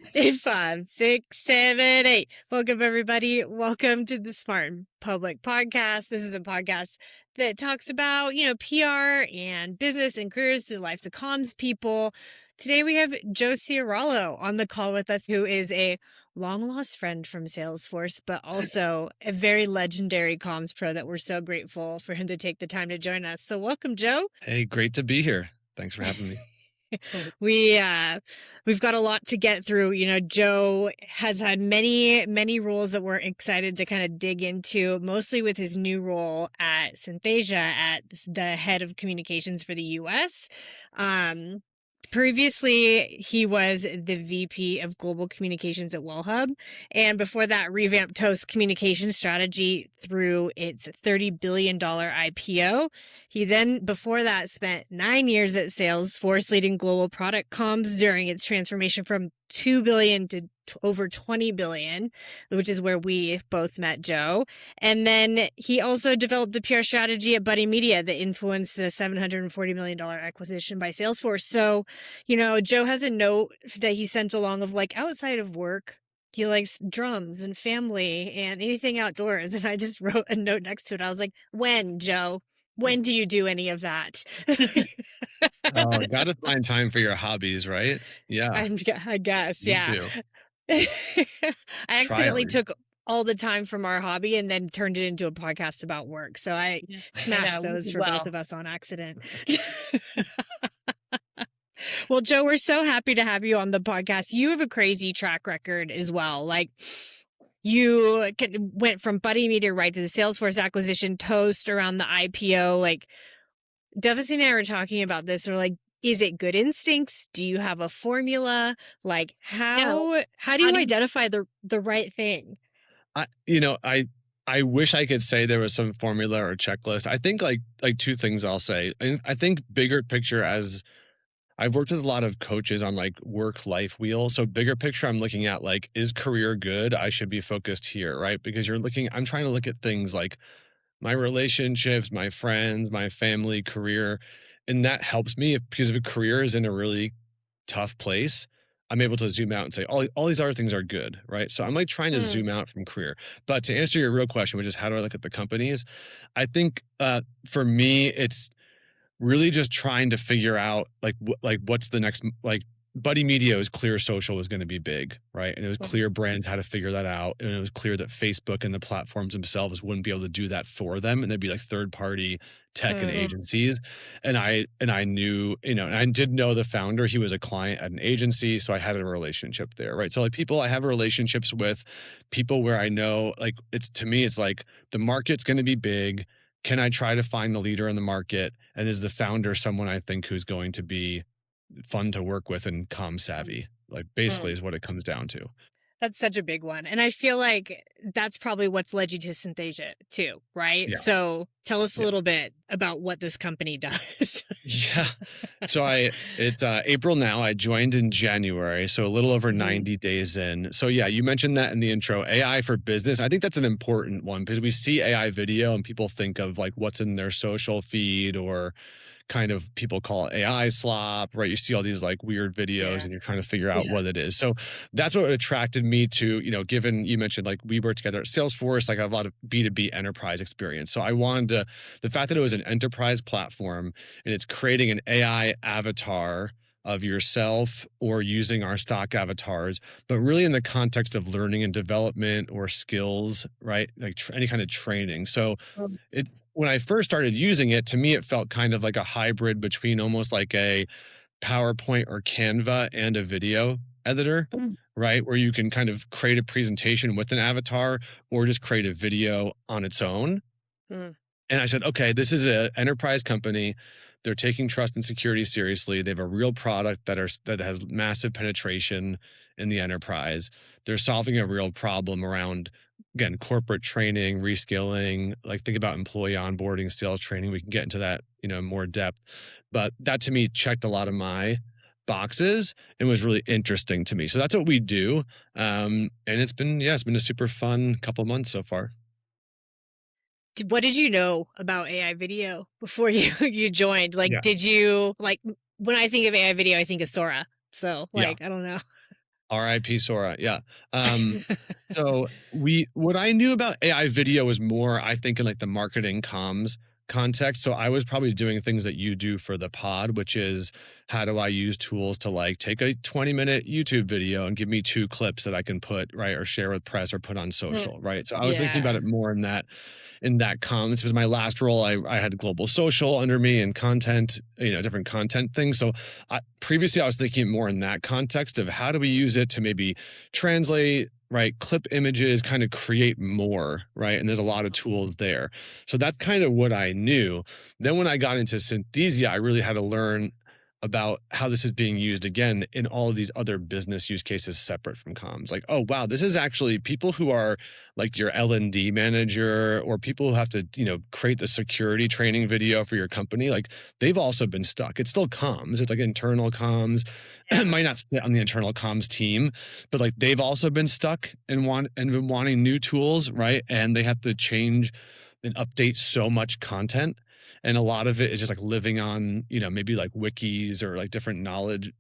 Five, six, seven, eight. Welcome, everybody. Welcome to the Smart and Public Podcast. This is a podcast that talks about, PR and business and careers through the lives of comms people. Today we have Joe Ciarallo on the call with us, who is a long-lost friend from Salesforce, but also a very legendary comms pro that we're so grateful for him to take the time to join us. So welcome, Joe. Hey, great to be here. Thanks for having me. We've got a lot to get through. Joe has had many roles that we're excited to kind of dig into, mostly with his new role at Synthesia at the head of communications for the US. Previously, he was the VP of Global Communications at WellHub, and before that, revamped Toast communication strategy through its $30 billion IPO. He then, before that, spent 9 years at Salesforce, leading global product comms during its transformation from $2 billion to over $20 billion, which is where we both met Joe. And then he also developed the PR strategy at Buddy Media that influenced the $740 million acquisition by Salesforce. So, Joe has a note that he sent along of outside of work, he likes drums and family and anything outdoors. And I just wrote a note next to it. I was like, when, Joe? When do you do any of that? Oh, gotta find time for your hobbies, right? Yeah. I guess, Me yeah. too. I accidentally hard. took all the time from our hobby and then turned it into a podcast about work. So I smashed those for both of us on accident. Well, Joe, we're so happy to have you on the podcast. You have a crazy track record as well. You went from Buddy Media right to the Salesforce acquisition, Toast around the IPO. Devis and I were talking about this. We're is it good instincts? Do you have a formula? How do you identify the right thing? I wish I could say there was some formula or checklist. I think like two things I'll say. I think bigger picture, as I've worked with a lot of coaches on work-life wheel. So bigger picture, I'm looking at is career good? I should be focused here, right? Because I'm trying to look at things like my relationships, my friends, my family, career. And that helps me because if a career is in a really tough place, I'm able to zoom out and say, all these other things are good, right? So I'm trying to zoom out from career. But to answer your real question, which is how do I look at the companies? I think for me, it's really just trying to figure out what's the next, Buddy Media was clear social was going to be big, right? And it was clear brands had to figure that out. And it was clear that Facebook and the platforms themselves wouldn't be able to do that for them. And they'd be third party tech and agencies. And I knew, and I did know the founder. He was a client at an agency. So I had a relationship there, right? So people I have relationships with, people where I know, to me, it's the market's going to be big. Can I try to find the leader in the market? And is the founder someone I think who's going to be fun to work with and comm savvy? Basically is what it comes down to. That's such a big one. And I feel like that's probably what's led you to Synthesia too, right? Yeah. So tell us a little bit about what this company does. Yeah. So it's April now. I joined in January, so a little over 90 days in. So yeah, you mentioned that in the intro, AI for business. I think that's an important one because we see AI video and people think of what's in their social feed, or kind of people call it AI slop, right? You see all these weird videos and you're trying to figure out what it is. So that's what attracted me to, given you mentioned we work together at Salesforce, I have a lot of B2B enterprise experience. So I wanted the fact that it was an enterprise platform and it's creating an AI avatar of yourself or using our stock avatars, but really in the context of learning and development or skills, right? Any kind of training. So when I first started using it, to me, it felt kind of like a hybrid between almost like a PowerPoint or Canva and a video editor, right? Where you can kind of create a presentation with an avatar or just create a video on its own. And I said, okay, this is an enterprise company. They're taking trust and security seriously. They have a real product that has massive penetration in the enterprise. They're solving a real problem around, again, corporate training, reskilling, think about employee onboarding, sales training. We can get into that, more depth. But that to me checked a lot of my boxes and was really interesting to me. So that's what we do. And it's been a super fun couple months so far. What did you know about AI video before you joined? Did you when I think of AI video, I think of Sora. So I don't know. RIP Sora. Yeah. So what I knew about AI video was more, I think, in like the marketing comms context. So I was probably doing things that you do for the pod, which is how do I use tools to like take a 20-minute YouTube video and give me 2 clips that I can put, right, or share with press or put on Mm, social, right? So I was thinking about yeah. it more in that comms. Because my last role, I had global social under me and content, different content things. So previously I was thinking more in that context of how do we use it to maybe translate, right, clip images, kind of create more, right? And there's a lot of tools there. So that's kind of what I knew. Then when I got into Synthesia, I really had to learn about how this is being used again in all of these other business use cases separate from comms. Like, oh wow, this is actually people who are like your L&D manager or people who have to, create the security training video for your company. Like they've also been stuck. It's still comms. It's like internal comms. It Yeah. might not sit on the internal comms team, but like they've also been stuck and been wanting new tools, right? And they have to change and update so much content. And a lot of it is just like living on, maybe like wikis or like different knowledge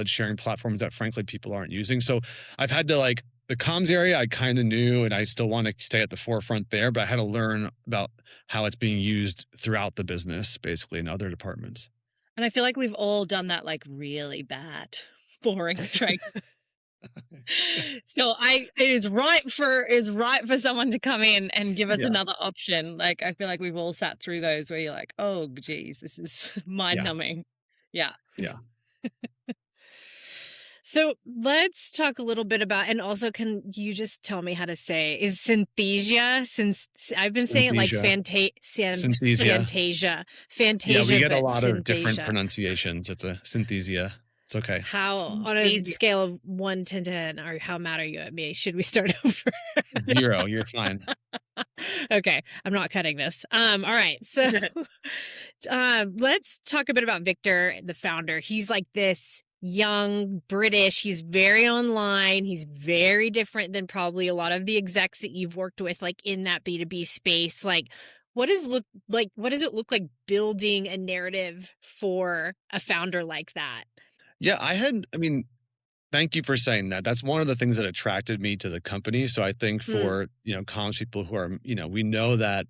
sharing platforms that frankly people aren't using. So I've had to like the comms area, I kind of knew, and I still want to stay at the forefront there, but I had to learn about how it's being used throughout the business, basically in other departments. And I feel like we've all done that like really bad, boring training. So it's right for someone to come in and give us Yeah. another option. Like I feel like we've all sat through those where you're like, oh geez, this is mind Yeah. numbing. Yeah. Yeah. So let's talk a little bit about, and also can you just tell me how to say, is Synthesia, since I've been saying it like Synthesia. Fantasia, Yeah, we get a but lot of different Synthesia. pronunciations. It's a Synthesia. It's okay. How, on a Synthesia. scale of 1 to 10, or how mad are you at me? Should we start over? 0, you're fine. Okay, I'm not cutting this. All right, so let's talk a bit about Victor, the founder. He's like this young British. He's very online. He's very different than probably a lot of the execs that you've worked with, like in that B2B space. Like, what does it look like building a narrative for a founder like that? Yeah, thank you for saying that. That's one of the things that attracted me to the company. So I think for, comms people who are, we know that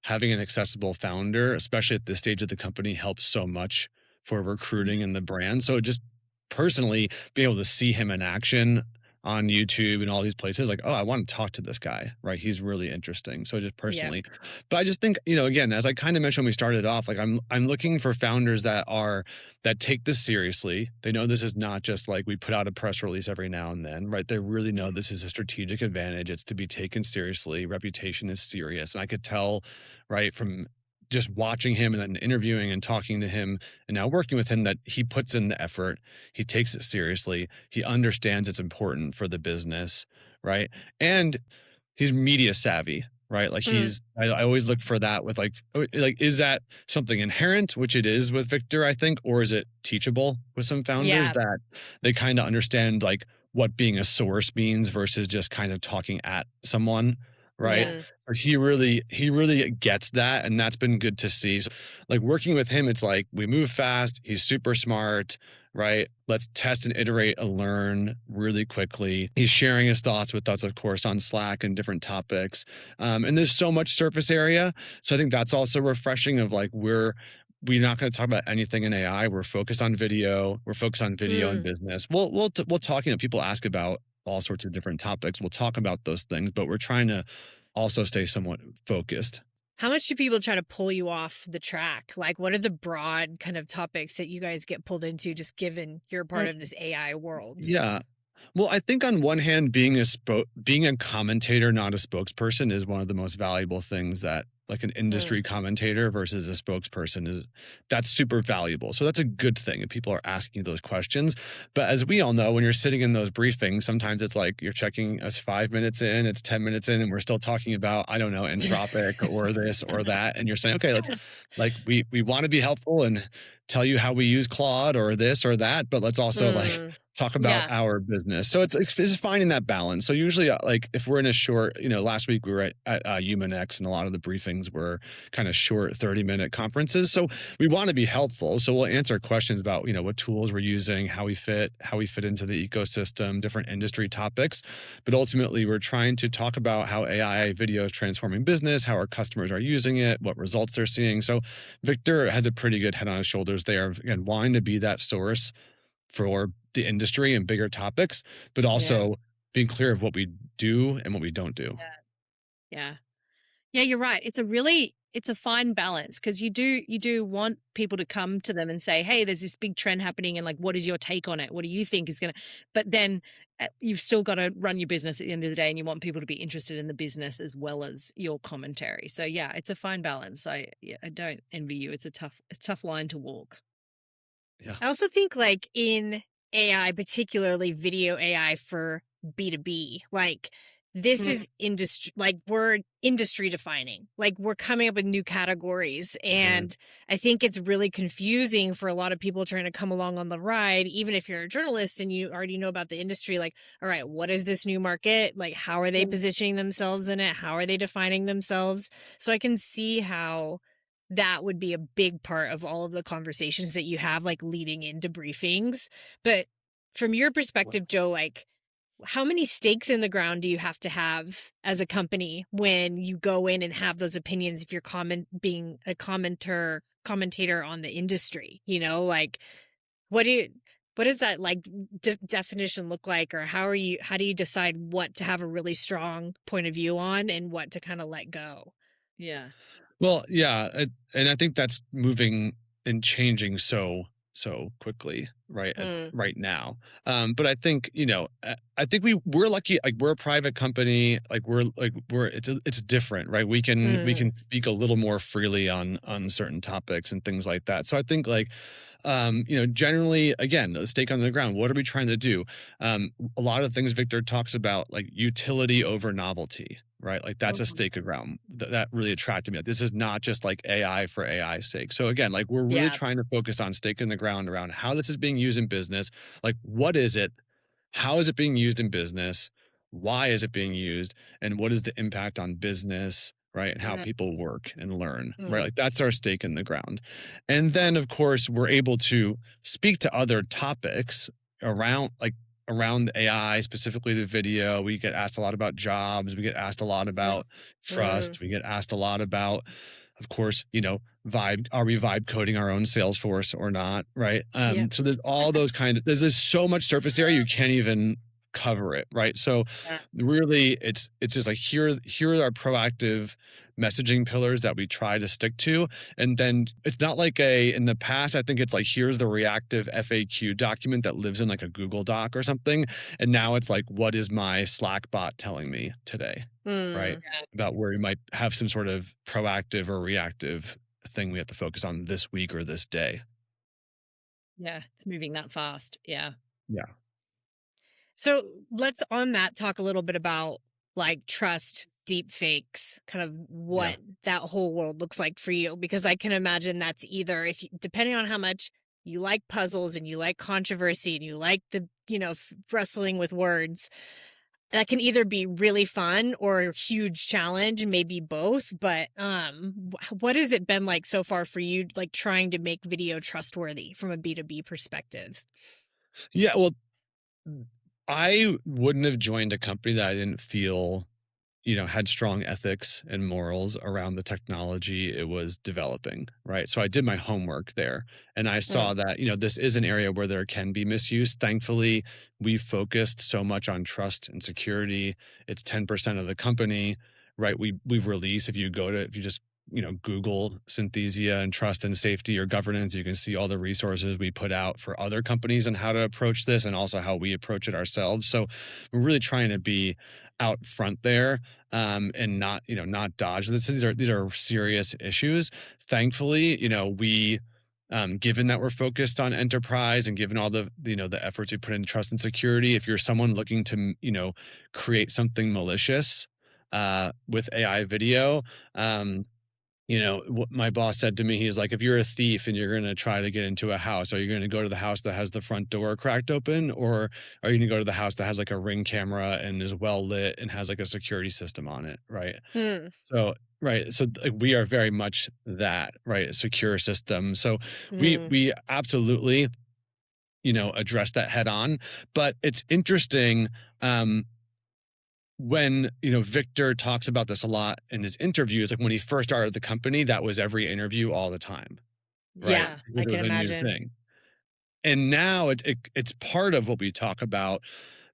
having an accessible founder, especially at this stage of the company, helps so much for recruiting and the brand. So just personally being able to see him in action on YouTube and all these places, like, oh, I want to talk to this guy, right? He's really interesting. So just personally, but I just think, again, as I kind of mentioned when we started off, like I'm looking for founders that take this seriously. They know this is not just like we put out a press release every now and then, right? They really know this is a strategic advantage. It's to be taken seriously. Reputation is serious. And I could tell, right, from just watching him and then interviewing and talking to him and now working with him that he puts in the effort. He takes it seriously. He understands it's important for the business, right? And he's media savvy, right? Like I always look for that with like, is that something inherent, which it is with Victor, I think, or is it teachable with some founders that they kind of understand like what being a source means versus just kind of talking at someone, right? Yeah. Or he really gets that, and that's been good to see. So, like working with him, it's like we move fast. He's super smart, right? Let's test and iterate and learn really quickly. He's sharing his thoughts with us, of course, on Slack and different topics. And there's so much surface area. So I think that's also refreshing of like we're not going to talk about anything in AI. We're focused on video. We're focused on video and business. We'll talk, people ask about all sorts of different topics. We'll talk about those things, but we're trying to also stay somewhat focused. How much do people try to pull you off the track? Like, what are the broad kind of topics that you guys get pulled into, just given you're part of this AI world? Yeah. Well, I think on one hand, being a commentator, not a spokesperson, is one of the most valuable things that like an industry commentator versus a spokesperson that's super valuable. So that's a good thing if people are asking you those questions. But as we all know, when you're sitting in those briefings, sometimes it's like you're checking us 5 minutes in, it's 10 minutes in, and we're still talking about, I don't know, Anthropic or this or that. And you're saying, okay, let's like, we want to be helpful and tell you how we use Claude or this or that, but let's also like talk about Yeah. our business. So it's finding that balance. So usually, like if we're in a short, last week we were at HumanX, and a lot of the briefings were kind of short 30-minute conferences. So we want to be helpful. So we'll answer questions about, what tools we're using, how we fit into the ecosystem, different industry topics. But ultimately, we're trying to talk about how AI video is transforming business, how our customers are using it, what results they're seeing. So Victor has a pretty good head on his shoulders there of, again, wanting to be that source for the industry and bigger topics, but also being clear of what we do and what we don't do. Yeah. Yeah, you're right. It's a fine balance, because you do want people to come to them and say, hey, there's this big trend happening, and like, what is your take on it? What do you think is going to, but then you've still got to run your business at the end of the day, and you want people to be interested in the business as well as your commentary. So yeah, it's a fine balance. I don't envy you. It's a tough line to walk. Yeah. I also think like in AI, particularly video AI for B2B, like this is industry, like we're industry defining, like we're coming up with new categories. And I think it's really confusing for a lot of people trying to come along on the ride, even if you're a journalist and you already know about the industry, like, all right, what is this new market? Like, how are they positioning themselves in it? How are they defining themselves? So I can see how that would be a big part of all of the conversations that you have, like leading into briefings. But from your perspective, Joe, like how many stakes in the ground do you have to have as a company when you go in and have those opinions if you're being a commentator on the industry, like what does that like definition look like, or how do you decide what to have a really strong point of view on and what to kind of let go? Yeah. Well, yeah, and I think that's moving and changing so quickly, right right now. But I think I think we're lucky. Like we're a private company. Like it's different, right? We can speak a little more freely on certain topics and things like that. So I think like generally, again, a stake on the ground. What are we trying to do? A lot of things Victor talks about, like utility over novelty, right? Like that's a stake of ground that really attracted me. Like, this is not just like AI for AI's sake. So again, like we're really trying to focus on stake in the ground around how this is being used in business. Like what is it? How is it being used in business? Why is it being used? And what is the impact on business, right? And how people work and learn, right? Like that's our stake in the ground. And then, of course, we're able to speak to other topics around AI, specifically the video. We get asked a lot about jobs. We get asked a lot about trust. We get asked a lot about, of course, vibe. Are we vibe coding our own Salesforce or not? Right. So there's all those there's so much surface area you can't even cover it. Right. So really it's just like here are our proactive messaging pillars that we try to stick to. And then it's not like in the past, I think it's like, here's the reactive FAQ document that lives in like a Google Doc or something. And now it's like, what is my Slack bot telling me today? Right. About where you might have some sort of proactive or reactive thing we have to focus on this week or this day. Yeah. It's moving that fast. Yeah. Yeah. So let's on that talk a little bit about like trust, deep fakes, kind of what that whole world looks like for you, because I can imagine that's either depending on how much you like puzzles and you like controversy and you like the, wrestling with words, that can either be really fun or a huge challenge, maybe both. But what has it been like so far for you, like trying to make video trustworthy from a B2B perspective? Yeah, well, I wouldn't have joined a company that I didn't feel, had strong ethics and morals around the technology it was developing, right? So I did my homework there, and I saw that, this is an area where there can be misuse. Thankfully, we focused so much on trust and security. It's 10% of the company, right? We've released, if you just Google Synthesia and trust and safety or governance, you can see all the resources we put out for other companies and how to approach this and also how we approach it ourselves. So we're really trying to be out front there and not dodge this. These are serious issues. Thankfully, we given that we're focused on enterprise and given all the efforts we put in trust and security, if you're someone looking to create something malicious with AI video, what my boss said to me, he's like, if you're a thief and you're going to try to get into a house, are you going to go to the house that has the front door cracked open, or are you going to go to the house that has like a ring camera and is well lit and has like a security system on it? Right. Hmm. So, right. So like, we are very much that, right? A secure system. So Mm. we absolutely, address that head on. But it's interesting, when Victor talks about this a lot in his interviews, like when he first started the company, that was every interview all the time, right? Yeah, I Because it can was a new imagine. thing. And now it's part of what we talk about,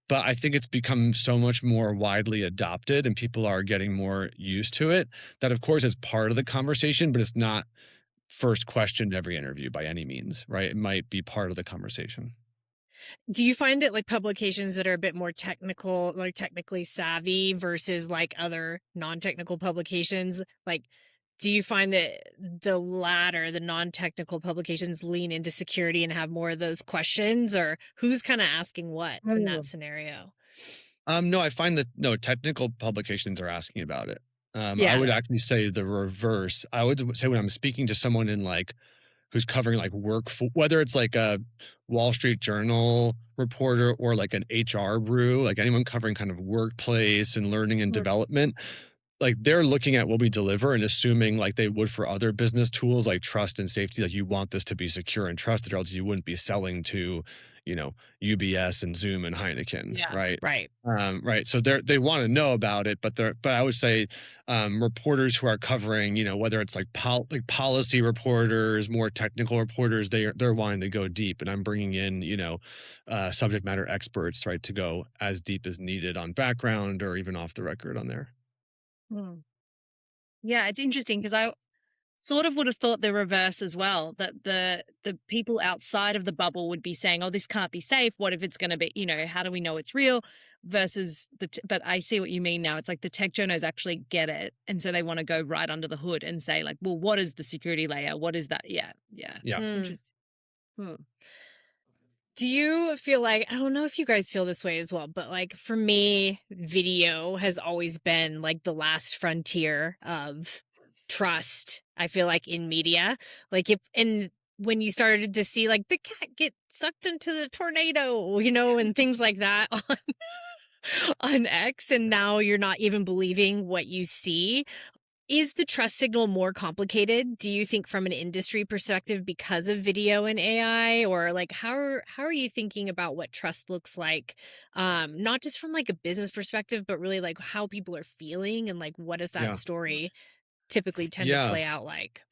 but I think it's become so much more widely adopted and people are getting more used to it, that of course it's part of the conversation, but it's not first question in every interview by any means, right? It might be part of the conversation. Do you find that like publications that are a bit more technical, like technically savvy versus like other non-technical publications, like do you find that the latter, the non-technical publications lean into security and have more of those questions, or who's kind of asking what in that scenario? No, I find that no technical publications are asking about it. I Yeah. would actually say the reverse. I would say when I'm speaking to someone in like who's covering like whether it's like a Wall Street Journal reporter or like an HR brew, like anyone covering kind of workplace and learning and Mm. development, like they're looking at what we deliver and assuming like they would for other business tools like trust and safety, like you want this to be secure and trusted, or else you wouldn't be selling to, you know, UBS and Zoom and Heineken, Yeah. right? Right. Right. So they want to know about it, but I would say reporters who are covering, whether it's like policy reporters, more technical reporters, they're wanting to go deep, and I'm bringing in, subject matter experts, right, to go as deep as needed on background or even off the record on there. Mm. Yeah, it's interesting because I sort of would have thought the reverse as well, that the people outside of the bubble would be saying, "Oh, this can't be safe. What if it's going to be, how do we know it's real?" Versus but I see what you mean now. It's like the tech journos actually get it, and so they want to go right under the hood and say like, "Well, what is the security layer? What is that?" Yeah, yeah. Yeah. Hmm. Interesting. Hmm. Do you feel like, I don't know if you guys feel this way as well, but like for me, video has always been like the last frontier of trust, I feel like, in media. Like when you started to see like the cat get sucked into the tornado, and things like that on X, and now you're not even believing what you see. Is the trust signal more complicated, do you think, from an industry perspective because of video and AI? Or like how are you thinking about what trust looks like? Not just from like a business perspective, but really like how people are feeling and like what does that Yeah. story typically tend to Yeah. play out like?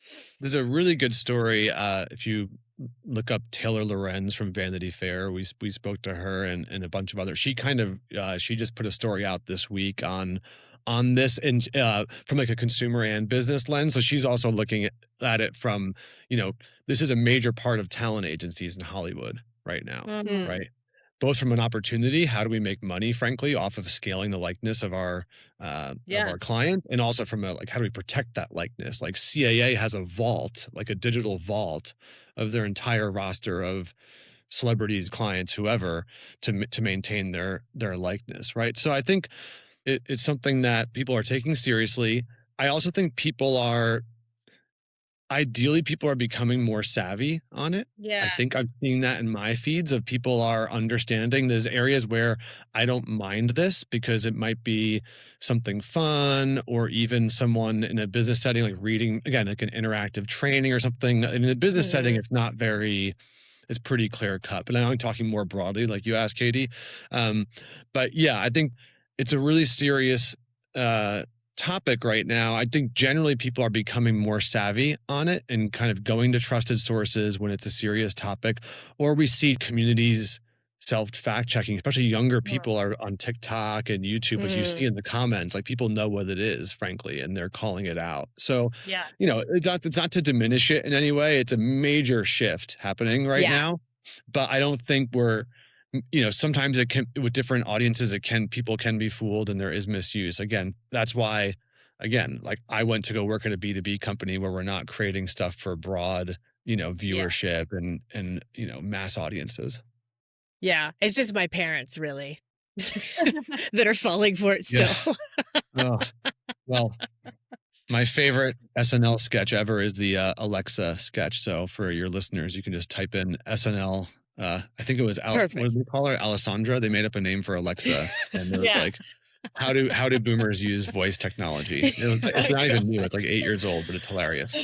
There's a really good story. If you look up Taylor Lorenz from Vanity Fair, we spoke to her and a bunch of others. She kind of she just put a story out this week on this, and from like a consumer and business lens. So she's also looking at it from, this is a major part of talent agencies in Hollywood right now, Mhm. right? Both from an opportunity, how do we make money, frankly, off of scaling the likeness of our Yeah. client, and also from a like how do we protect that likeness? Like CAA has a vault, like a digital vault of their entire roster of celebrities, clients, whoever, to maintain their likeness, right? So I think it's something that people are taking seriously. I also think people are becoming more savvy on it. I Yeah. think I'm seeing that in my feeds of people are understanding there's areas where I don't mind this because it might be something fun, or even someone in a business setting, like reading, again, like an interactive training or something. In a business setting, Mhm. it's pretty clear cut, but I'm talking more broadly, like you asked, Katie. But yeah, I think it's a really serious, topic right now. I think generally people are becoming more savvy on it and kind of going to trusted sources when it's a serious topic, or we see communities self fact checking, especially younger Mhm. people are on TikTok and YouTube. Like you see Mhm. in the comments, like people know what it is, frankly, and they're calling it out. So, Yeah. it's not to diminish it in any way. It's a major shift happening right Yeah. now, but I don't think sometimes it can, with different audiences, people can be fooled and there is misuse. Again, that's why, like I went to go work at a B2B company where we're not creating stuff for broad, Yeah. viewership and mass audiences. Yeah. It's just my parents really that are falling for it Yeah. still. Oh, well, My favorite SNL sketch ever is the Alexa sketch. So for your listeners, you can just type in SNL. I think it was what Perfect. did they call her? Alessandra. They made up a name for Alexa, and it was Yeah. like, how do boomers use voice technology? It's My not even new. God. It's like 8 years old, but it's hilarious.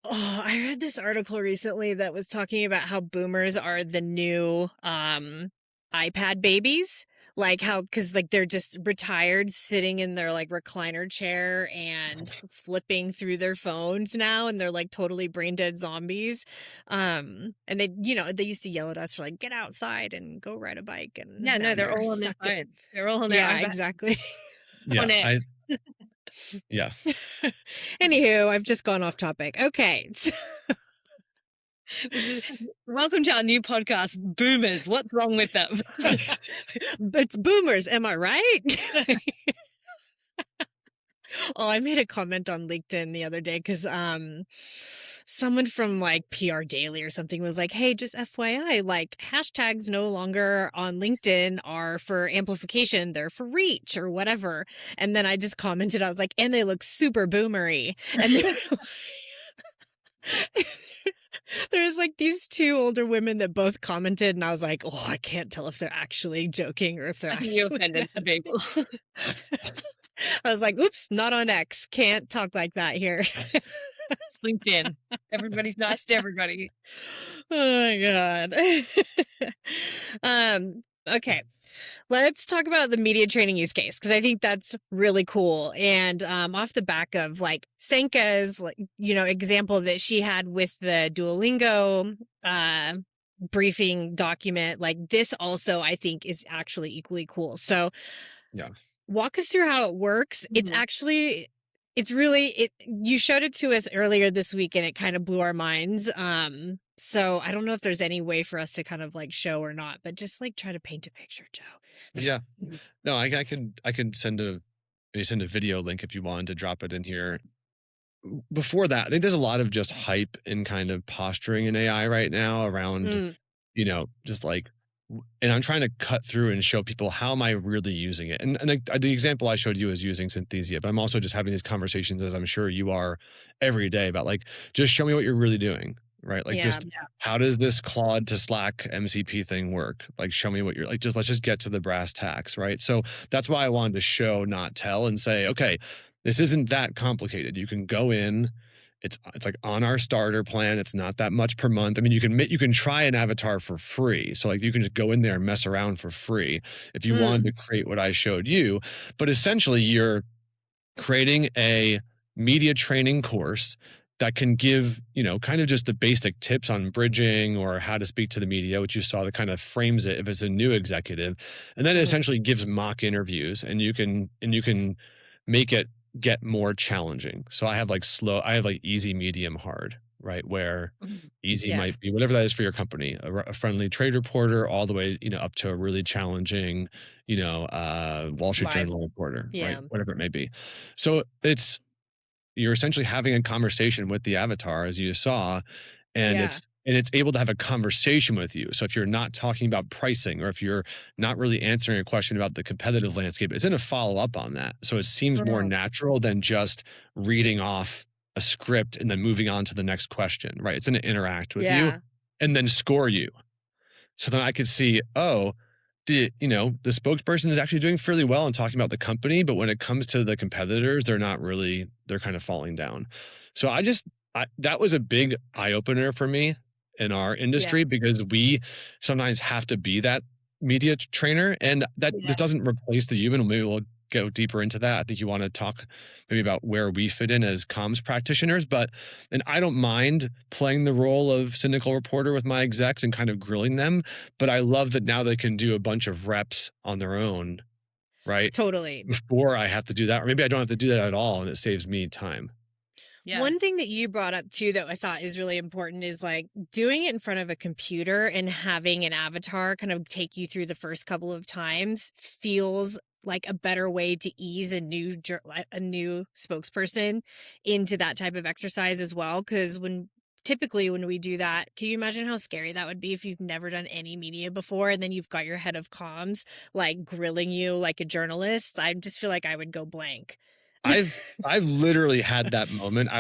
Oh, I read this article recently that was talking about how boomers are the new iPad babies. Like how, because like they're just retired, sitting in their like recliner chair and flipping through their phones now, and they're like totally brain dead zombies. And they, they used to yell at us for like get outside and go ride a bike, and Yeah, now no, they're they're all on their stuck. phone. They're all on their Yeah, iPad exactly. Yeah, on it. yeah. Anywho, I've just gone off topic. Okay. Welcome to our new podcast, Boomers. What's wrong with them? It's boomers, am I right? Oh, I made a comment on LinkedIn the other day because someone from like PR Daily or something was like, hey, just FYI, like hashtags no longer on LinkedIn are for amplification, they're for reach or whatever. And then I just commented, I was like, and they look super boomery. And there's like these two older women that both commented, and I was like, oh, I can't tell if they're actually joking or if they're I think you actually offended some people. I was like, oops, not on X. Can't talk like that here. It's LinkedIn. Everybody's nice to everybody. Oh my God. Okay. Let's talk about the media training use case, because I think that's really cool. And off the back of like Senka's like, example that she had with the Duolingo briefing document, like this also I think is actually equally cool. So Yeah. walk us through how it works. It's actually, you showed it to us earlier this week and it kind of blew our minds. So I don't know if there's any way for us to kind of like show or not, but just like try to paint a picture, Joe. Yeah. No, I can send a video link if you wanted to drop it in here. Before that, I think there's a lot of just hype and kind of posturing in AI right now around, just like, and I'm trying to cut through and show people how am I really using it. And like, the example I showed you is using Synthesia, but I'm also just having these conversations, as I'm sure you are every day, about like, just show me what you're really doing, right? Like, just how does this Claude to Slack MCP thing work? Like, show me what you're like, let's just get to the brass tacks, right? So that's why I wanted to show, not tell, and say, okay, this isn't that complicated. You can go in. It's like on our starter plan. It's not that much per month. I mean, you can try an avatar for free. So like you can just go in there and mess around for free if you wanted to create what I showed you. But essentially, you're creating a media training course that can give, kind of just the basic tips on bridging or how to speak to the media, which you saw that kind of frames it if it's a new executive. And then it essentially gives mock interviews, and you can make it get more challenging. So I have like easy, medium, hard, right? Where easy might be whatever that is for your company, a friendly trade reporter, all the way, up to a really challenging, Wall Street Journal reporter, right? Whatever it may be. So you're essentially having a conversation with the avatar, as you saw, and it's able to have a conversation with you. So if you're not talking about pricing, or if you're not really answering a question about the competitive landscape, it's going to follow up on that. So it seems more natural than just reading off a script and then moving on to the next question, right? It's going to interact with you and then score you. So then I could see, the spokesperson is actually doing fairly well in talking about the company, but when it comes to the competitors, they're kind of falling down. So that was a big eye opener for me in our industry, because we sometimes have to be that media trainer, and that this doesn't replace the human. Maybe we'll go deeper into that. I think you want to talk maybe about where we fit in as comms practitioners, and I don't mind playing the role of cynical reporter with my execs and kind of grilling them, but I love that now they can do a bunch of reps on their own, right? Totally. Before I have to do that, or maybe I don't have to do that at all, and it saves me time. Yeah. One thing that you brought up too that I thought is really important is like doing it in front of a computer and having an avatar kind of take you through the first couple of times feels like a better way to ease a new spokesperson into that type of exercise as well. Because typically when we do that, can you imagine how scary that would be if you've never done any media before, and then you've got your head of comms like grilling you like a journalist? I just feel like I would go blank. I've literally had that moment.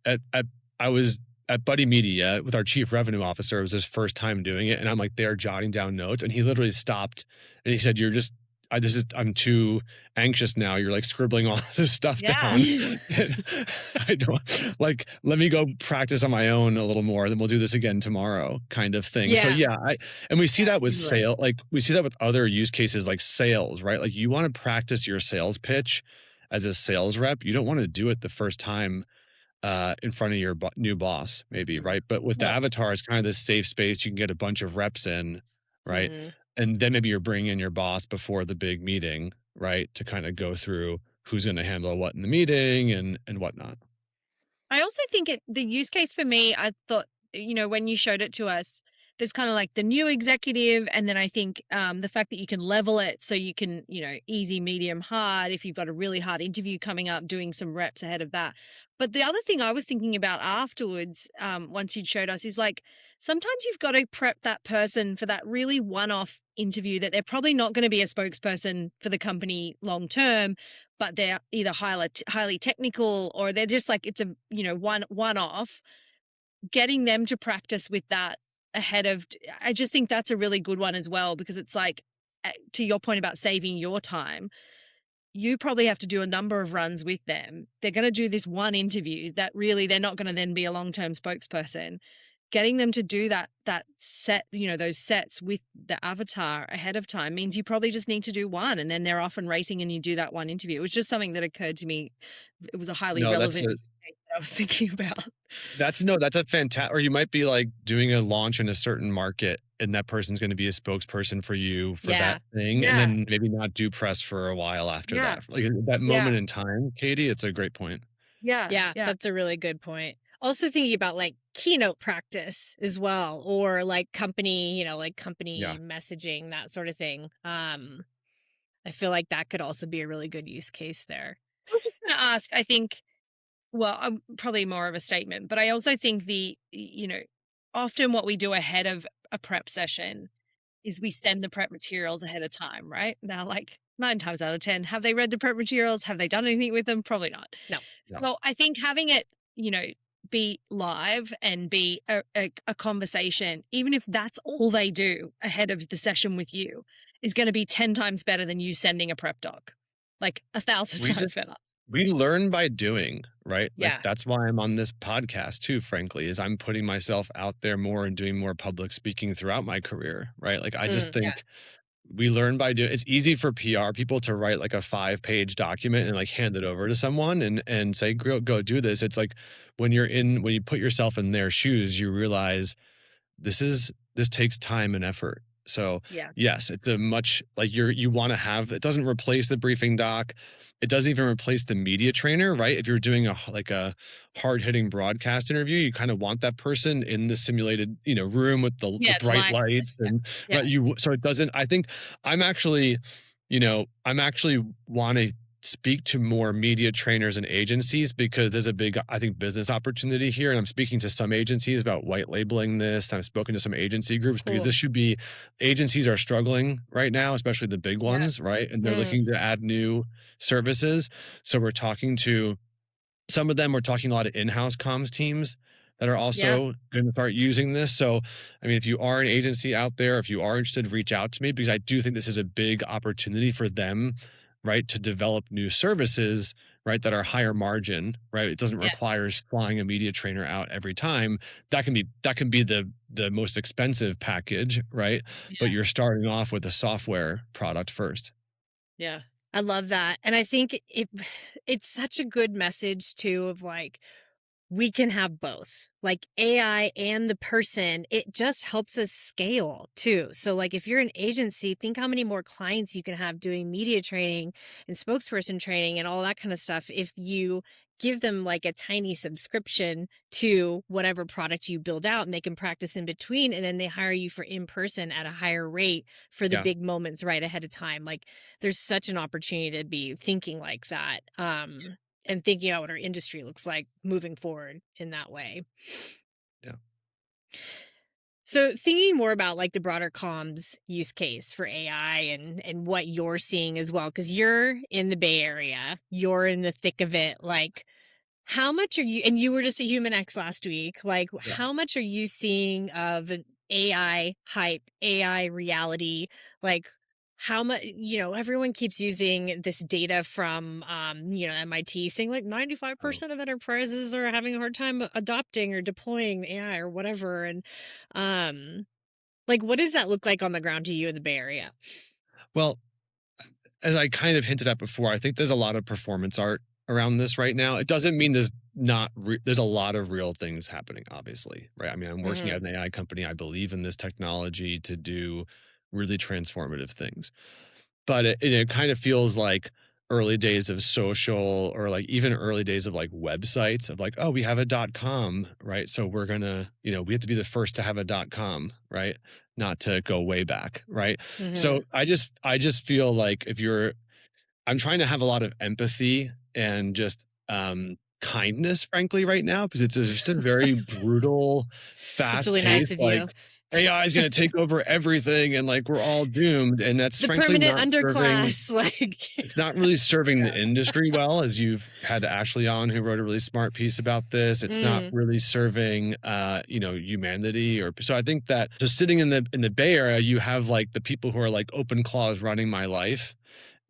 At, at I was at Buddy Media with our chief revenue officer. It was his first time doing it, and I'm like there jotting down notes, and he literally stopped and he said, "You're just I'm too anxious now. You're like scribbling all this stuff Yeah. down. I don't like. Let me go practice on my own a little more. Then we'll do this again tomorrow, kind of thing." So Yeah. and we see that with Totally. sale, like we see that with other use cases like sales, right? Like you want to practice your sales pitch as a sales rep. You don't want to do it the first time in front of your new boss, maybe, right? But with the Yep. avatar, it's kind of this safe space. You can get a bunch of reps in, right? Mhm. And then maybe you're bringing in your boss before the big meeting, right? To kind of go through who's going to handle what in the meeting and whatnot. I also think the use case for me, I thought, when you showed it to us, there's kind of like the new executive. And then I think the fact that you can level it so you can, easy, medium, hard, if you've got a really hard interview coming up, doing some reps ahead of that. But the other thing I was thinking about afterwards, once you'd showed us, is like sometimes you've got to prep that person for that really one-off interview that they're probably not going to be a spokesperson for the company long term, but they're either highly technical or they're just like it's a one-off. Getting them to practice with that ahead of, I just think that's a really good one as well, because it's like, to your point about saving your time, you probably have to do a number of runs with them. They're going to do this one interview that really they're not going to then be a long-term spokesperson. Getting them to do that set, those sets with the avatar ahead of time means you probably just need to do one, and then they're off and racing and you do that one interview. It was just something that occurred to me. It was a highly No, relevant thing that I was thinking about. that's a fantastic, or you might be like doing a launch in a certain market and that person's going to be a spokesperson for you for Yeah. that thing. And Yeah. then maybe not do press for a while after Yeah. that. Like that Yeah. moment in time, Katie, it's a great point. Yeah. Yeah, Yeah. that's a really good point. Also thinking about like keynote practice as well, or like company, company Yeah. messaging, that sort of thing. I feel like that could also be a really good use case there. I was just going to ask, I think, well, I'm probably more of a statement, but I also think often what we do ahead of a prep session is we send the prep materials ahead of time, right? Now, like 9 times out of 10, have they read the prep materials? Have they done anything with them? Probably not. No. So I think having it, be live and be a conversation, even if that's all they do ahead of the session with you, is going to be 10 times better than you sending a prep doc, like 1,000 times better. We learn by doing, right? Like Yeah. that's why I'm on this podcast too, frankly, is I'm putting myself out there more and doing more public speaking throughout my career, right? Like I just think we learn by doing. It's easy for PR people to write like a 5-page document and like hand it over to someone and say, go do this. It's like when you put yourself in their shoes, you realize this takes time and effort. So Yeah. yes, it's a much like you want to have, it doesn't replace the briefing doc. It doesn't even replace the media trainer, right? If you're doing a hard hitting broadcast interview, you kind of want that person in the simulated, room with the Yeah, the bright lights. lights and Yeah. right. So it doesn't, I think I'm actually, I'm actually want to speak to more media trainers and agencies because there's a big, I think, business opportunity here. And I'm speaking to some agencies about white labeling this. I've spoken to some agency groups because this should be, agencies are struggling right now, especially the big ones, right? And they're looking to add new services. So we're talking to some of them, we're talking a lot of in-house comms teams that are also going to start using this. So, I mean, if you are an agency out there, if you are interested, reach out to me because I do think this is a big opportunity for them, right, to develop new services, right, that are higher margin, right? It doesn't require flying a media trainer out every time. That can be the most expensive package, right? But you're starting off with a software product first. Yeah. I love that. And I think it's such a good message too of like, we can have both, like AI and the person. It just helps us scale too. So like if you're an agency, think how many more clients you can have doing media training and spokesperson training and all that kind of stuff if you give them like a tiny subscription to whatever product you build out and they can practice in between, and then they hire you for in person at a higher rate for the big moments right ahead of time. Like there's such an opportunity to be thinking like that. And thinking about what our industry looks like moving forward in that way. Yeah. So thinking more about like the broader comms use case for AI and what you're seeing as well, because you're in the Bay Area, you're in the thick of it. Like, how much are you, and you were just at Human X last week, like Yeah. how much are you seeing of an AI hype, AI reality? Like how much, everyone keeps using this data from, MIT saying like Oh. 95% of enterprises are having a hard time adopting or deploying AI or whatever. And, um, like, what does that look like on the ground to you in the Bay Area? Well, as I kind of hinted at before, I think there's a lot of performance art around this right now. It doesn't mean there's not there's a lot of real things happening, obviously, right? I mean, I'm working at Mm-hmm. an AI company. I believe in this technology to do really transformative things. But it kind of feels like early days of social, or like even early days of like websites of like, oh, we have a .com, right? So we're gonna, we have to be the first to have a .com, right? Not to go way back, right? Mm-hmm. So I just feel like I'm trying to have a lot of empathy and just kindness, frankly, right now, because it's just a very brutal, That's fast really nice pace. of Like you. AI is going to take over everything, and like we're all doomed. And that's The frankly permanent not serving. underclass, like, It's not really serving the yeah. industry well, as you've had Ashley on, who wrote a really smart piece about this. It's not Mm, really serving, humanity. Or so I think that just sitting in the Bay Area, you have like the people who are like open claws running my life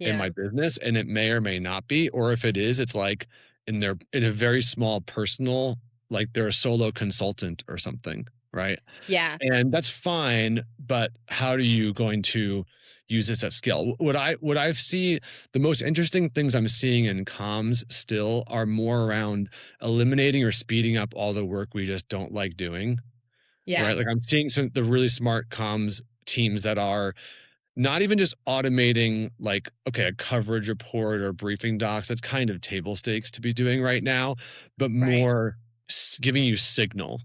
in my yeah. business, and it may or may not be, or if it is, it's like in a very small personal, like they're a solo consultant or something, right? Yeah. And that's fine, but how are you going to use this at scale? What I see, the most interesting things I'm seeing in comms still are more around eliminating or speeding up all the work we just don't like doing, Yeah. right? Like I'm seeing some the really smart comms teams that are not even just automating, like, okay, a coverage report or briefing docs, that's kind of table stakes to be doing right now, but Right. more giving you signal,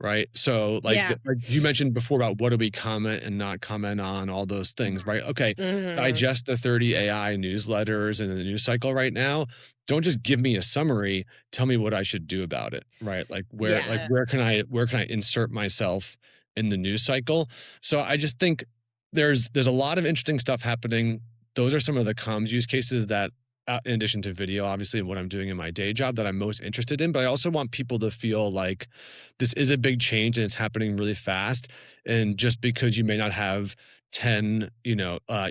right? So, like, Yeah. like you mentioned before about what do we comment and not comment on, all those things, right? Okay, Mhm. digest the 30 AI newsletters in the news cycle right now. Don't just give me a summary. Tell me what I should do about it, right? Like Yeah. where can I insert myself in the news cycle? So I just think there's a lot of interesting stuff happening. Those are some of the comms use cases that, in addition to video, obviously, what I'm doing in my day job, that I'm most interested in. But I also want people to feel like this is a big change and it's happening really fast. And just because you may not have 10,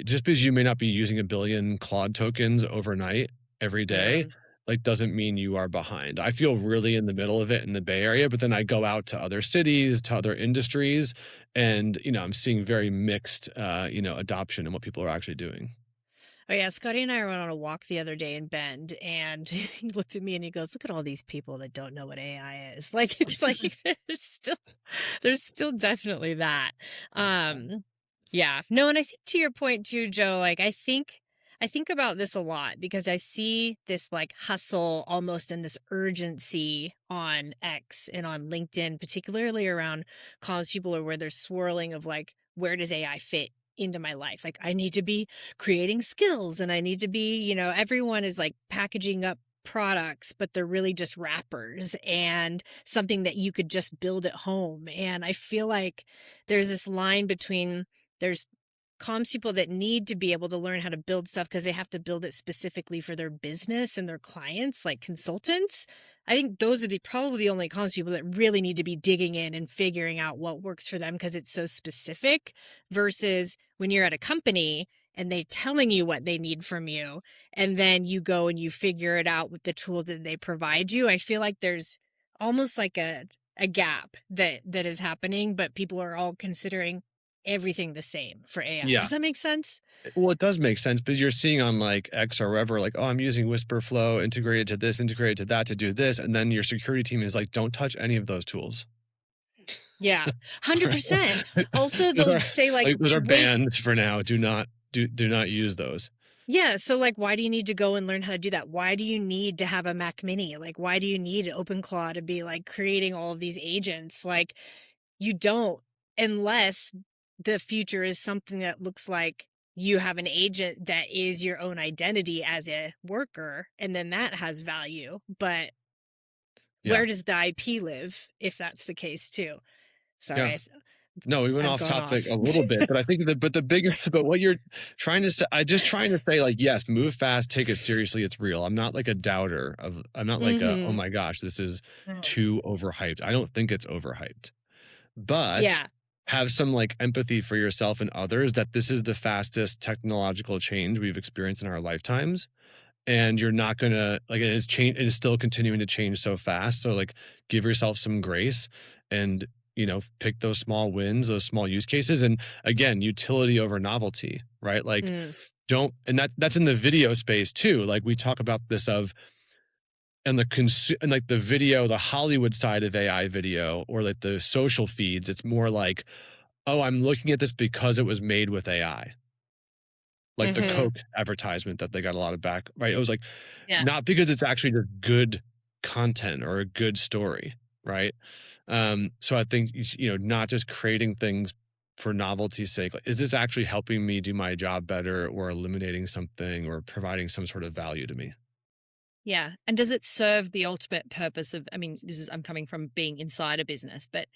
just because you may not be using 1 billion Claude tokens overnight every day, Mhm. like doesn't mean you are behind. I feel really in the middle of it in the Bay Area, but then I go out to other cities, to other industries, and I'm seeing very mixed, adoption and what people are actually doing. Oh yeah, Scotty and I went on a walk the other day in Bend, and he looked at me and he goes, "Look at all these people that don't know what AI is." Like it's like there's still definitely that. Um, yeah, no, and I think to your point too, Joe. Like I think about this a lot because I see this like hustle almost and this urgency on X and on LinkedIn, particularly around comms people, or where they're swirling of like, where does AI fit into my life? Like I need to be creating skills and I need to be, everyone is like packaging up products, but they're really just wrappers and something that you could just build at home. And I feel like there's this line between there's comms people that need to be able to learn how to build stuff because they have to build it specifically for their business and their clients, like consultants. I think those are probably the only comms people that really need to be digging in and figuring out what works for them because it's so specific, versus when you're at a company and they telling you what they need from you and then you go and you figure it out with the tools that they provide you. I feel like there's almost like a gap that is happening, but people are all considering everything the same for AI. Yeah. Does that make sense? Well, it does make sense because you're seeing on like X or wherever, like, oh, I'm using Whisper Flow integrated to this, integrated to that to do this. And then your security team is like, don't touch any of those tools. Yeah. Right? 100%. Also, Those they'll are say like, like those are wait, banned for now. Do not use those. yeah. So like, why do you need to go and learn how to do that? Why do you need to have a Mac Mini? Like, why do you need OpenClaw to be like creating all of these agents? Like, you don't, unless the future is something that looks like you have an agent that is your own identity as a worker, and then that has value. But Yeah. where does the IP live if that's the case too? Yeah. Sorry. No, we went I've off gone topic off. a little bit, but I think but what you're trying to say, I'm just trying to say, like, yes, move fast, take it seriously. It's real. I'm not like a doubter I'm not like oh Hmm. my gosh, this is too overhyped. I don't think it's overhyped, but Yeah. have some like empathy for yourself and others that this is the fastest technological change we've experienced in our lifetimes. And you're not gonna like it is still continuing to change so fast. So like give yourself some grace and pick those small wins, those small use cases. And again, utility over novelty, right? Like Mm. don't and that's in the video space too. Like we talk about this of and and like the video, the Hollywood side of AI video or like the social feeds, it's more like, oh, I'm looking at this because it was made with AI. Like the Hmm. Coke advertisement that they got a lot of back, right? It was like, Yeah. not because it's actually a good content or a good story, right? So I think, not just creating things for novelty's sake. Like, is this actually helping me do my job better or eliminating something or providing some sort of value to me? Yeah. And does it serve the ultimate purpose of, I'm coming from being inside a business, but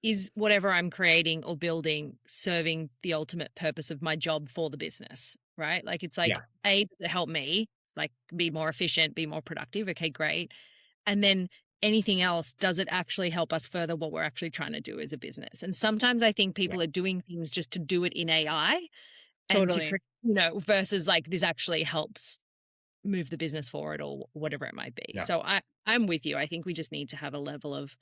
is whatever I'm creating or building serving the ultimate purpose of my job for the business, right? Like it's like, Yeah. A, does it help me like be more efficient, be more productive? Okay, great. And then anything else, does it actually help us further what we're actually trying to do as a business? And sometimes I think Yeah. people are doing things just to do it in AI and to Totally. versus like this actually helps move the business forward or whatever it might be. Yeah. So I'm with you. I think we just need to have a level of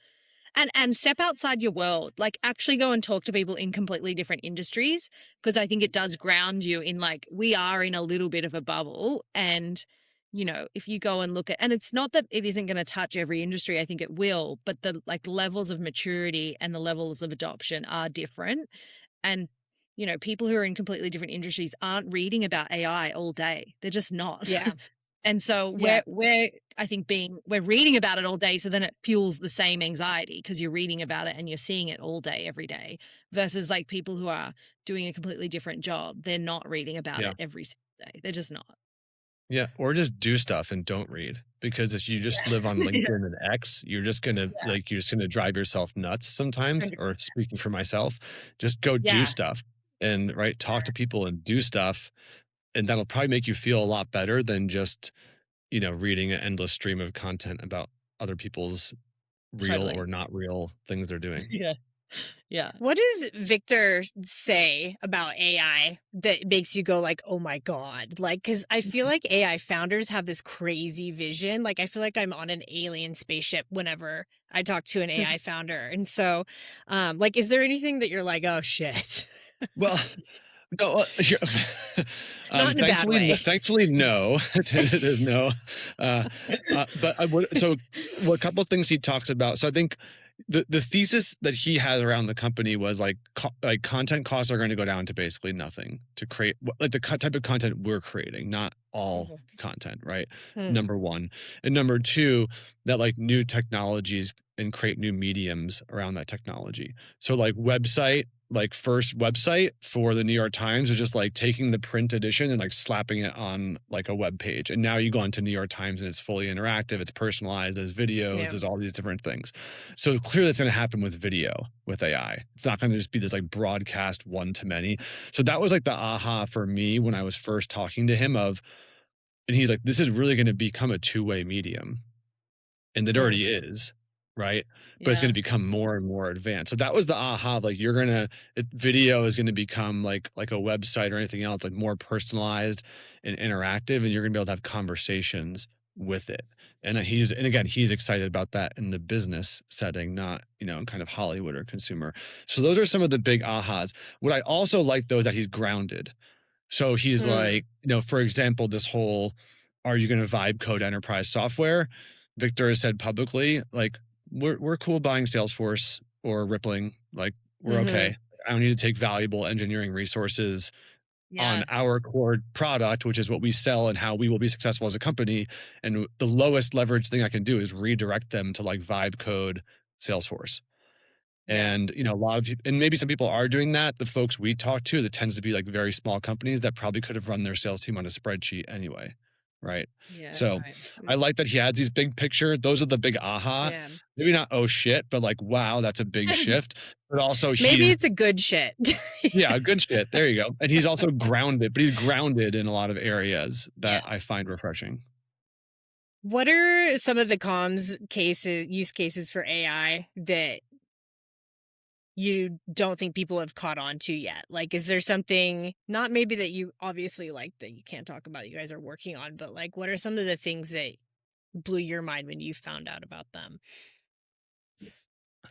and step outside your world. Like actually go and talk to people in completely different industries because I think it does ground you in like we are in a little bit of a bubble and if you go and look at and it's not that it isn't going to touch every industry, I think it will, but the like levels of maturity and the levels of adoption are different and people who are in completely different industries aren't reading about AI all day. They're just not. Yeah. And so Yeah. we're I think we're reading about it all day, so then it fuels the same anxiety because you're reading about it and you're seeing it all day, every day, versus like people who are doing a completely different job. They're not reading about Yeah. it every single day. They're just not. Yeah. Or just do stuff and don't read. Because if you just live on Yeah. LinkedIn and X, Yeah. you're just gonna drive yourself nuts sometimes. Or 100%. speaking for myself, just go do Yeah. stuff and right, talk to people and do stuff. And that'll probably make you feel a lot better than just, reading an endless stream of content about other people's real Totally. or not real things they're doing. Yeah. Yeah. What does Victor say about AI that makes you go like, "Oh my God?" Like, because I feel like AI founders have this crazy vision. Like, I feel like I'm on an alien spaceship whenever I talk to an AI founder. And so, like, is there anything that you're like, "Oh shit"? Well, no, Not in a bad way. thankfully, no. No. But a couple of things he talks about. So I think the thesis that he had around the company was like content costs are going to go down to basically nothing to create like the type of content we're creating, not all content, right? Hmm. Number one. And number two, that like new technologies and create new mediums around that technology. So like first website for the New York Times is just like taking the print edition and like slapping it on like a web page. And now you go onto New York Times and it's fully interactive, it's personalized, there's videos, Yeah. there's all these different things. So clearly that's going to happen with video with AI. It's not going to just be this like broadcast one to many. So that was like the aha for me when I was first talking to him and he's like, this is really going to become a two-way medium. And it already is, right? But it's going to become more and more advanced. So that was the aha. Like video is going to become like a website or anything else, like more personalized and interactive, and you're going to be able to have conversations with it. And again, he's excited about that in the business setting, not kind of Hollywood or consumer. So those are some of the big ahas. What I also like though is that he's grounded. So he's like, for example, this whole, are you going to vibe code enterprise software? Victor has said publicly, like, we're cool buying Salesforce or Rippling. Like, we're okay. I don't need to take valuable engineering resources on our core product, which is what we sell and how we will be successful as a company. And the lowest leverage thing I can do is redirect them to like vibe code Salesforce. And, a lot of people, and maybe some people are doing that. The folks we talk to, that tends to be like very small companies that probably could have run their sales team on a spreadsheet anyway. right? Yeah, So right. I like that he has these big picture. Those are the big aha. Yeah. Maybe not oh shit, but like wow, that's a big shift. But also Maybe he's it's a good shit. yeah, good shit. There you go. And he's also grounded, but he's grounded in a lot of areas that Yeah. I find refreshing. What are some of the use cases for AI that you don't think people have caught on to yet? Like, is there something, not maybe that you obviously like that you can't talk about, you guys are working on, but like, what are some of the things that blew your mind when you found out about them?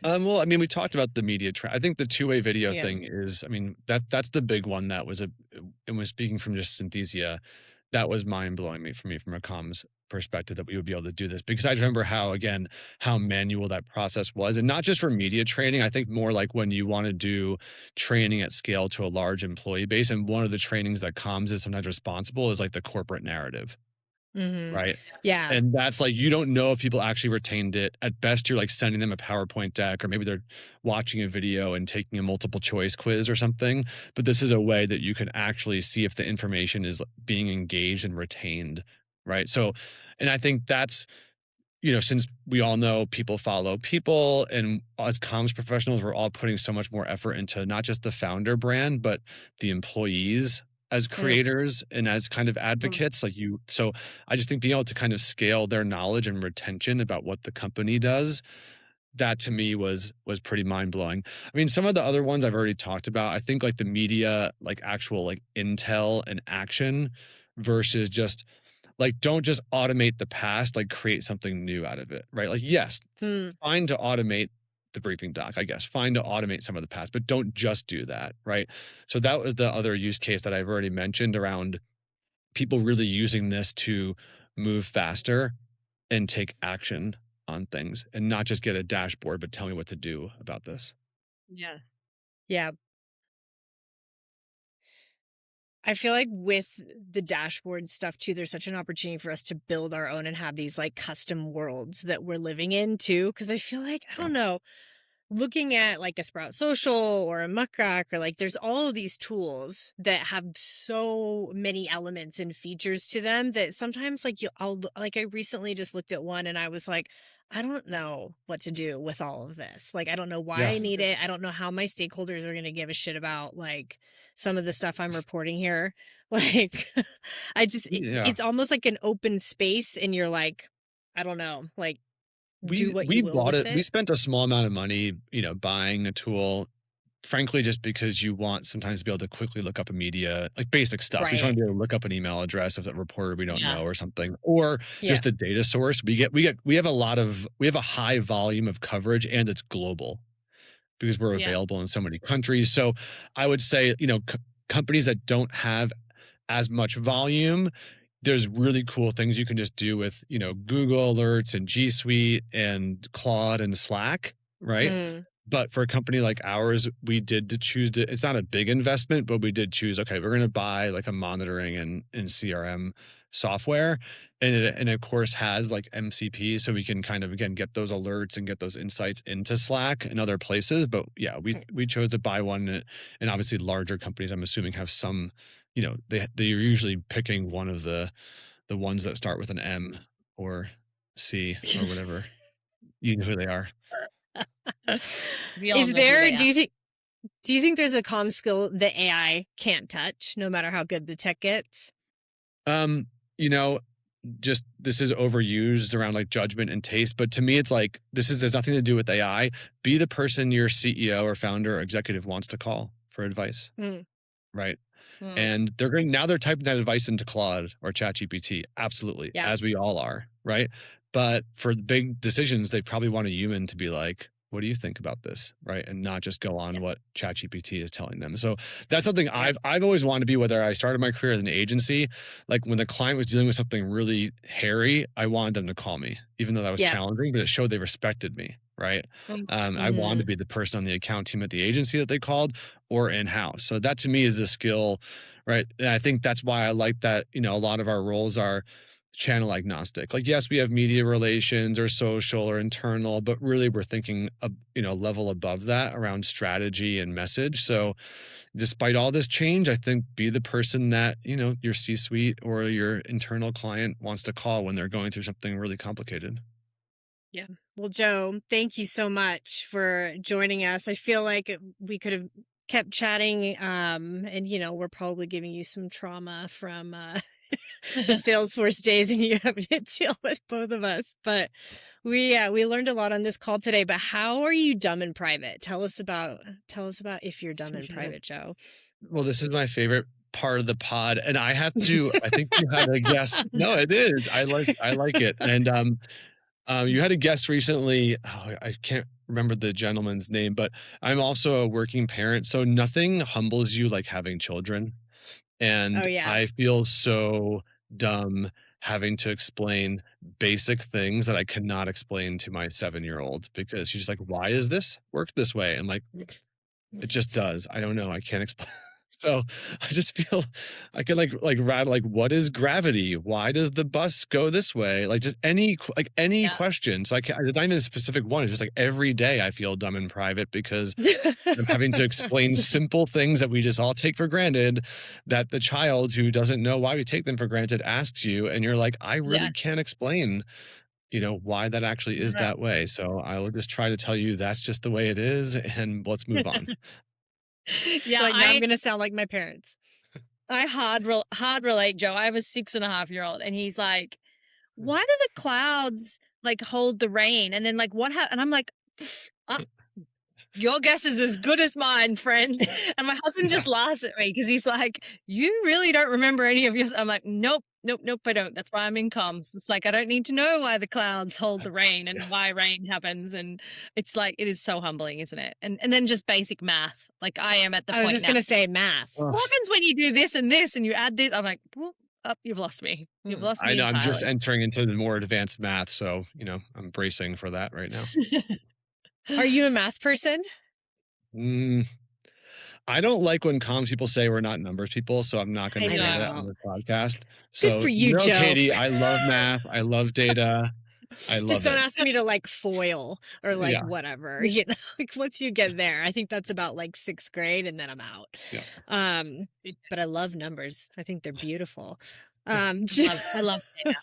Well, I mean, we talked about the media I think the two-way video Yeah. thing is, I mean, that's the big one that was and was speaking from just Synthesia, that was mind blowing for me from a comms perspective that we would be able to do this because I remember how manual that process was, and not just for media training. I think more like when you want to do training at scale to a large employee base, and one of the trainings that comms is sometimes responsible is like the corporate narrative, Mm-hmm. right? Yeah. And that's like, you don't know if people actually retained it. At best, you're like sending them a PowerPoint deck, or maybe they're watching a video and taking a multiple choice quiz or something. But this is a way that you can actually see if the information is being engaged and retained, right? So, and I think that's, since we all know people follow people, and as comms professionals, we're all putting so much more effort into not just the founder brand, but the employees as creators and as kind of advocates so I just think being able to kind of scale their knowledge and retention about what the company does, that to me was pretty mind-blowing. I mean, some of the other ones I've already talked about. I think like the media, like actual like intel and action versus just like, don't just automate the past, like create something new out of it, right? Like, yes, fine to automate the briefing doc, I guess, fine to automate some of the past, but don't just do that, right? So that was the other use case that I've already mentioned around people really using this to move faster and take action on things, and not just get a dashboard, but tell me what to do about this. Yeah. Yeah. I feel like with the dashboard stuff too, there's such an opportunity for us to build our own and have these like custom worlds that we're living in too. Cause I feel like, I Yeah. don't know, looking at like a Sprout Social or a Muckrack, or like there's all of these tools that have so many elements and features to them that sometimes like I recently just looked at one and I was like, I don't know what to do with all of this. Like, I don't know why Yeah. I need it. I don't know how my stakeholders are going to give a shit about like some of the stuff I'm reporting here. Like, Yeah. it's almost like an open space and you're like, I don't know, like do what We you will bought with it. We it. spent a small amount of money, buying a tool, frankly, just because you want sometimes to be able to quickly look up a media, like basic stuff. We just want Right. to be able to look up an email address of a reporter we don't Yeah. know or something, or Yeah. just the data source. We have a high volume of coverage, and it's global because we're Yeah. available in so many countries. So I would say, companies that don't have as much volume, there's really cool things you can just do with, Google Alerts and G Suite and Claude and Slack, right? Mm. But for a company like ours, we did to choose to, it's not a big investment, but we did choose, okay, we're going to buy like a monitoring and CRM software. And it of course has like MCP, so we can kind of, again, get those alerts and get those insights into Slack and other places. But yeah, we chose to buy one, and obviously larger companies, I'm assuming, have some, they're usually picking one of the ones that start with an M or C or whatever. You know who they are. We all Is know who there, they are. do you think there's a comm skill that AI can't touch, no matter how good the tech gets? Um, you know, just this is overused around like judgment and taste, but to me, it's like there's nothing to do with AI. Be the person your CEO or founder or executive wants to call for advice, Mm. right? Mm. And they're typing that advice into Claude or ChatGPT, absolutely, Yeah. as we all are, right? But for big decisions, they probably want a human to be like, what do you think about this, right? And not just go on Yeah. what ChatGPT is telling them. So that's something Yeah. I've always wanted to be. Whether I started my career as an agency, like when the client was dealing with something really hairy, I wanted them to call me, even though that was Yeah. challenging. But it showed they respected me, right? I wanted to be the person on the account team at the agency that they called, or in house. So that to me is a skill, right? And I think that's why I like that. A lot of our roles are channel agnostic. Like, yes, we have media relations or social or internal, but really we're thinking a level above that around strategy and message. So despite all this change, I think be the person that, your C-suite or your internal client wants to call when they're going through something really complicated. Yeah. Well, Joe, thank you so much for joining us. I feel like we could have kept chatting, and we're probably giving you some trauma from the Salesforce days, and you having to deal with both of us. But we learned a lot on this call today. But how are you dumb in private? Tell us about if you're dumb in private, Joe. Well, this is my favorite part of the pod, and I think you had a guess. No, it is. I like it. And you had a guest recently. Oh, I can't remember the gentleman's name, but I'm also a working parent, so nothing humbles you like having children. And Oh, yeah. I feel so dumb having to explain basic things that I cannot explain to my 7-year-old, because she's just like, why is this work this way? And like, it just does. I don't know. I can't explain. So I just feel I can like rattle, like, what is gravity? Why does the bus go this way? Like, just any Yeah. question. So I can't, it's not even a specific one. It's just like every day I feel dumb in private because I'm having to explain simple things that we just all take for granted, that the child who doesn't know why we take them for granted asks you, and you're like, I really Yeah. can't explain, why that actually is that way. So I will just try to tell you that's just the way it is, and let's move on. Yeah, Like, now I'm gonna sound like my parents. I hard relate, Joe. I have a 6.5-year-old, and he's like, "Why do the clouds like hold the rain?" And then like, what happened? And I'm like, your guess is as good as mine, friend. And my husband just laughs at me because he's like, "You really don't remember any of your." I'm like, "Nope, I don't. That's why I'm in comms. It's like I don't need to know why the clouds hold the rain and why rain happens." And it's like, it is so humbling, isn't it? And then just basic math. Like, I am at the I was point just now. gonna say math. Ugh. What happens when you do this and this and you add this? I'm like, well, you've lost me. You've lost me I know I'm just entirely. entering into the more advanced math, so I'm bracing for that right now. Are you a math person? I don't like when comms people say we're not numbers people, so I'm not going I to say that know. on the podcast. Good So for you, Joe. Katie, I love math. I love data. I love Just don't it. ask me to like foil or like Yeah. whatever, like once you get there. I think that's about like 6th grade, and then I'm out. Yeah. But I love numbers. I think they're beautiful. I love data.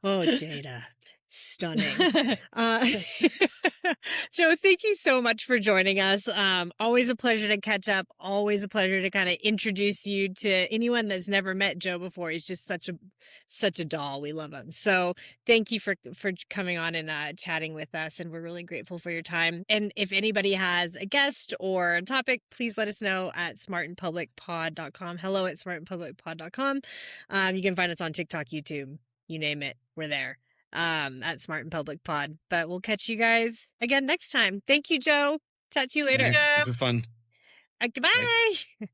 Oh, data. Stunning. Joe, thank you so much for joining us. Always a pleasure to catch up. Always a pleasure to kind of introduce you to anyone that's never met Joe before. He's just such a doll. We love him. So thank you for coming on and chatting with us. And we're really grateful for your time. And if anybody has a guest or a topic, please let us know at smartandpublicpod.com. Hello at smartandpublicpod.com. You can find us on TikTok, YouTube, you name it. We're there. At Smart and Public Pod. But we'll catch you guys again next time. Thank you, Joe. Chat to you later. This is fun. Goodbye. Bye.